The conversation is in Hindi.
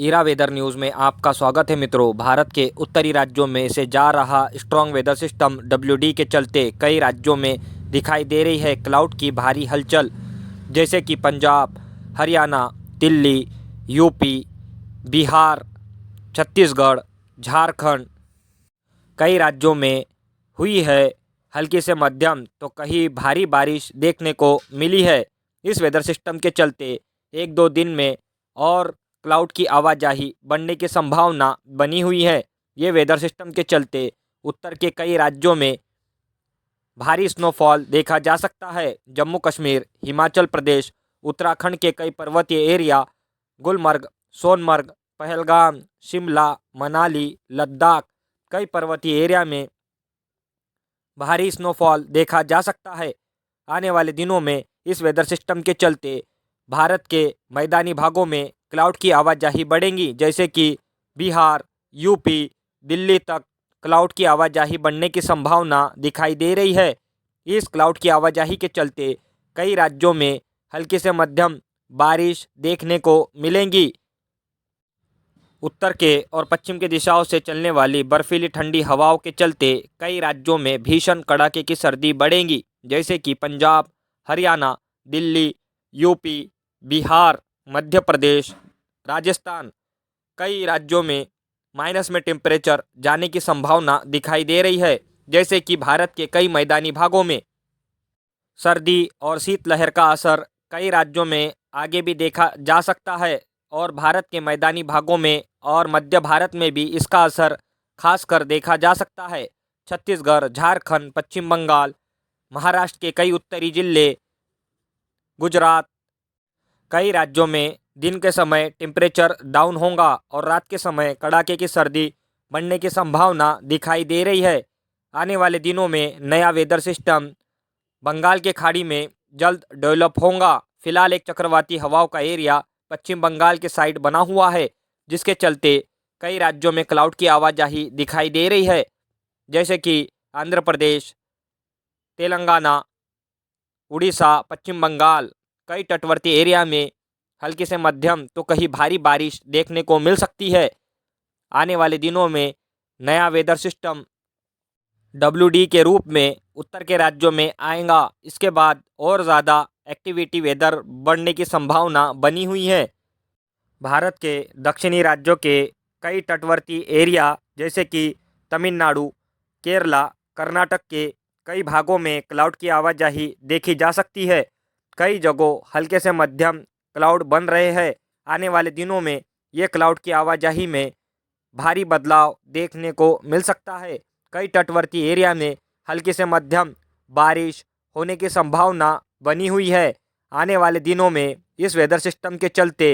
ईरा वेदर न्यूज़ में आपका स्वागत है मित्रों। भारत के उत्तरी राज्यों में से जा रहा स्ट्रॉन्ग वेदर सिस्टम WD के चलते कई राज्यों में दिखाई दे रही है क्लाउड की भारी हलचल, जैसे कि पंजाब, हरियाणा, दिल्ली, यूपी, बिहार, छत्तीसगढ़, झारखंड। कई राज्यों में हुई है हल्की से मध्यम तो कहीं भारी बारिश देखने को मिली है। इस वेदर सिस्टम के चलते एक दो दिन में और क्लाउड की आवाजाही बढ़ने की संभावना बनी हुई है। ये वेदर सिस्टम के चलते उत्तर के कई राज्यों में भारी स्नोफॉल देखा जा सकता है। जम्मू कश्मीर, हिमाचल प्रदेश, उत्तराखंड के कई पर्वतीय एरिया, गुलमर्ग, सोनमर्ग, पहलगाम, शिमला, मनाली, लद्दाख, कई पर्वतीय एरिया में भारी स्नोफॉल देखा जा सकता है। आने वाले दिनों में इस वेदर सिस्टम के चलते भारत के मैदानी भागों में क्लाउड की आवाजाही बढ़ेंगी, जैसे कि बिहार, यूपी, दिल्ली तक क्लाउड की आवाजाही बढ़ने की संभावना दिखाई दे रही है। इस क्लाउड की आवाजाही के चलते कई राज्यों में हल्की से मध्यम बारिश देखने को मिलेंगी। उत्तर के और पश्चिम की दिशाओं से चलने वाली बर्फीली ठंडी हवाओं के चलते कई राज्यों में भीषण कड़ाके की सर्दी बढ़ेगी, जैसे कि पंजाब, हरियाणा, दिल्ली, यूपी, बिहार, मध्य प्रदेश, राजस्थान। कई राज्यों में माइनस में टेम्परेचर जाने की संभावना दिखाई दे रही है, जैसे कि भारत के कई मैदानी भागों में सर्दी और शीतलहर का असर कई राज्यों में आगे भी देखा जा सकता है और भारत के मैदानी भागों में और मध्य भारत में भी इसका असर खासकर देखा जा सकता है। छत्तीसगढ़, झारखंड, पश्चिम बंगाल, महाराष्ट्र के कई उत्तरी जिले, गुजरात, कई राज्यों में दिन के समय टेम्परेचर डाउन होगा और रात के समय कड़ाके की सर्दी बढ़ने की संभावना दिखाई दे रही है। आने वाले दिनों में नया वेदर सिस्टम बंगाल के खाड़ी में जल्द डेवलप होगा। फिलहाल एक चक्रवाती हवाओं का एरिया पश्चिम बंगाल के साइड बना हुआ है, जिसके चलते कई राज्यों में क्लाउड की आवाजाही दिखाई दे रही है, जैसे कि आंध्र प्रदेश, तेलंगाना, उड़ीसा, पश्चिम बंगाल। कई तटवर्ती एरिया में हल्की से मध्यम तो कहीं भारी बारिश देखने को मिल सकती है। आने वाले दिनों में नया वेदर सिस्टम WD के रूप में उत्तर के राज्यों में आएगा। इसके बाद और ज़्यादा एक्टिविटी वेदर बढ़ने की संभावना बनी हुई है। भारत के दक्षिणी राज्यों के कई तटवर्ती एरिया, जैसे कि तमिलनाडु, केरला, कर्नाटक के कई भागों में क्लाउड की आवाजाही देखी जा सकती है। कई जगहों हल्के से मध्यम क्लाउड बन रहे हैं। आने वाले दिनों में ये क्लाउड की आवाजाही में भारी बदलाव देखने को मिल सकता है। कई तटवर्ती एरिया में हल्की से मध्यम बारिश होने की संभावना बनी हुई है। आने वाले दिनों में इस वेदर सिस्टम के चलते